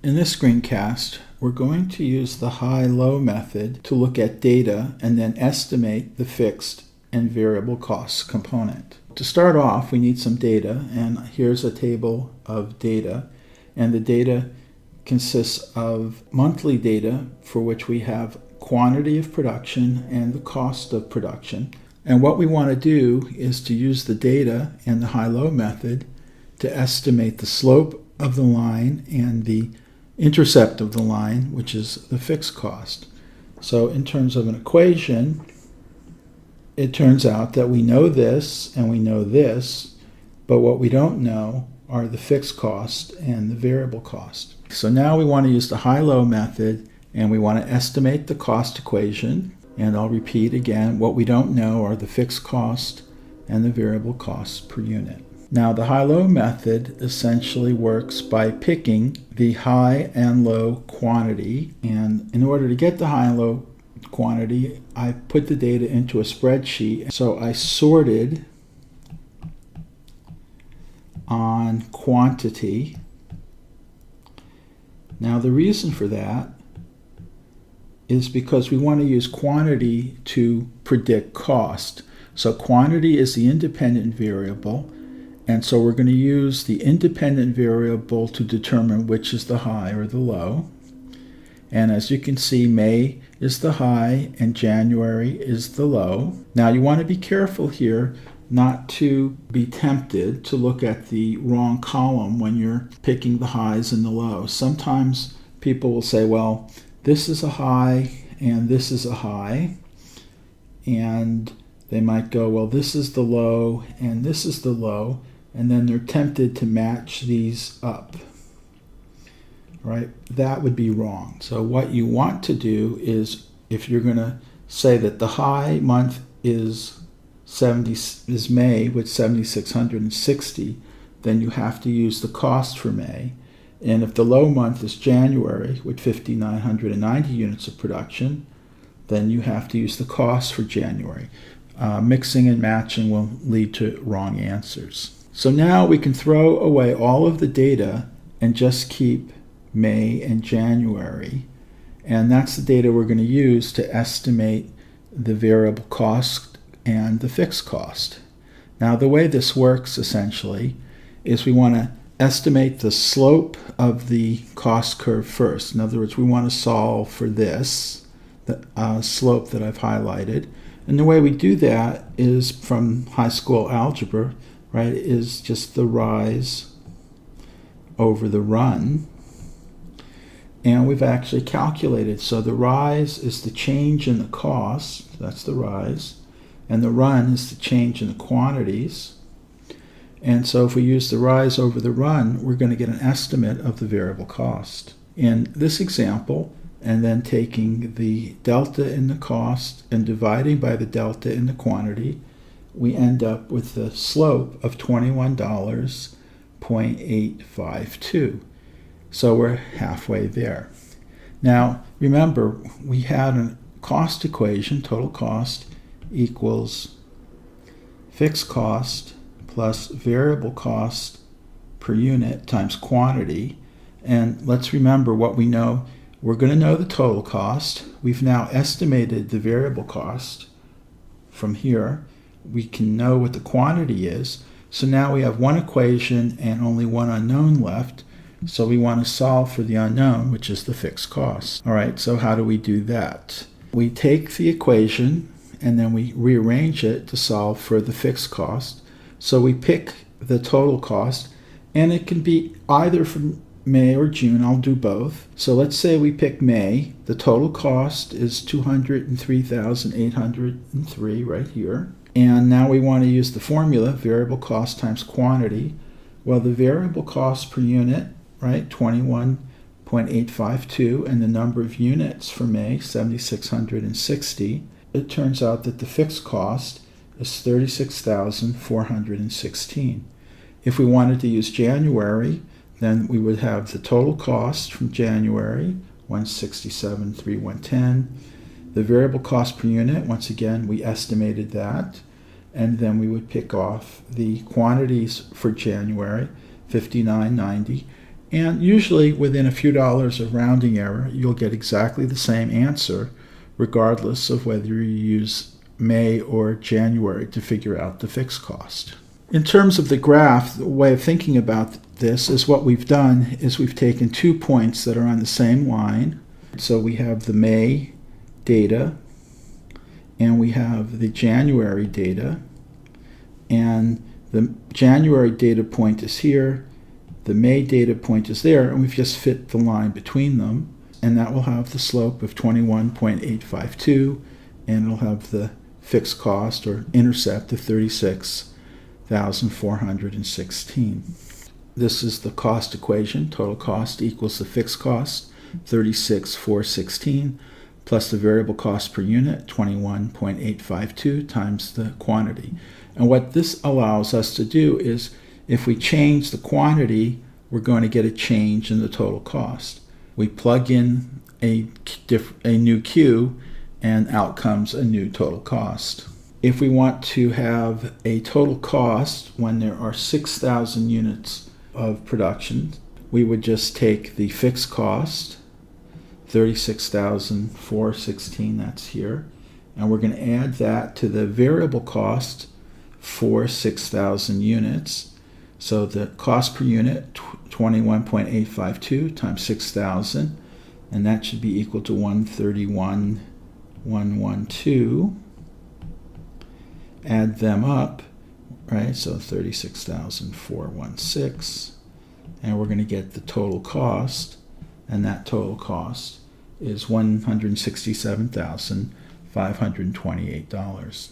In this screencast, we're going to use the high-low method to look at data and then estimate the fixed and variable costs component. To start off, we need some data, and here's a table of data, and the data consists of monthly data for which we have quantity of production and the cost of production. And what we want to do is to use the data and the high-low method to estimate the slope of the line and the intercept of the line, which is the fixed cost. So in terms of an equation, it turns out that we know this and we know this, but what we don't know are the fixed cost and the variable cost. So now we want to use the high-low method, and we want to estimate the cost equation. And I'll repeat again, what we don't know are the fixed cost and the variable costs per unit. Now, the high-low method essentially works by picking the high and low quantity. And in order to get the high and low quantity, I put the data into a spreadsheet. So I sorted on quantity. Now, the reason for that is because we want to use quantity to predict cost. So quantity is the independent variable, and so we're going to use the independent variable to determine which is the high or the low. And as you can see, May is the high and January is the low. Now you want to be careful here not to be tempted to look at the wrong column when you're picking the highs and the lows. Sometimes people will say, well, this is a high and this is a high, and they might go, well, this is the low and this is the low, and then they're tempted to match these up, right? That would be wrong. So what you want to do is, if you're going to say that the high month is May with 7,660, then you have to use the cost for May. And if the low month is January with 5,990 units of production, then you have to use the cost for January. Mixing and matching will lead to wrong answers. So now we can throw away all of the data and just keep May and January. And that's the data we're going to use to estimate the variable cost and the fixed cost. Now, the way this works essentially is we want to estimate the slope of the cost curve first. In other words, we want to solve for this, the slope that I've highlighted. And the way we do that is from high school algebra, right, is just the rise over the run. And we've actually calculated. So the rise is the change in the cost, that's the rise, and the run is the change in the quantities. And so if we use the rise over the run, we're going to get an estimate of the variable cost. In this example, and then taking the delta in the cost and dividing by the delta in the quantity, we end up with the slope of $21.852. So we're halfway there. Now, remember, we had a cost equation, total cost equals fixed cost plus variable cost per unit times quantity. And let's remember what we know. We're going to know the total cost. We've now estimated the variable cost from here. We can know what the quantity is. So now we have one equation and only one unknown left. So we want to solve for the unknown, which is the fixed cost. All right, so how do we do that? We take the equation and then we rearrange it to solve for the fixed cost. So we pick the total cost, and it can be either from May or June. I'll do both. So let's say we pick May. The total cost is $203,803 right here. And now we want to use the formula, variable cost times quantity. Well, the variable cost per unit, right, 21.852, and the number of units for May, 7,660. It turns out that the fixed cost is 36,416. If we wanted to use January, then we would have the total cost from January, 167,310. The variable cost per unit, once again, we estimated that. And then we would pick off the quantities for January, 59.90. And usually within a few dollars of rounding error, you'll get exactly the same answer, regardless of whether you use May or January to figure out the fixed cost. In terms of the graph, the way of thinking about this is what we've done is we've taken 2 points that are on the same line. So we have the May data, and we have the January data, and the January data point is here, the May data point is there, and we've just fit the line between them, and that will have the slope of 21.852, and it'll have the fixed cost or intercept of 36,416. This is the cost equation. Total cost equals the fixed cost, 36,416, plus the variable cost per unit, 21.852, times the quantity. And what this allows us to do is, if we change the quantity, we're going to get a change in the total cost. We plug in a new Q, and out comes a new total cost. If we want to have a total cost when there are 6,000 units of production, we would just take the fixed cost, 36,416, that's here, and we're going to add that to the variable cost for 6,000 units. So the cost per unit, 21.852 times 6,000, and that should be equal to 131,112. Add them up, right? So 36,416, and we're going to get the total cost, and that total cost is $167,528.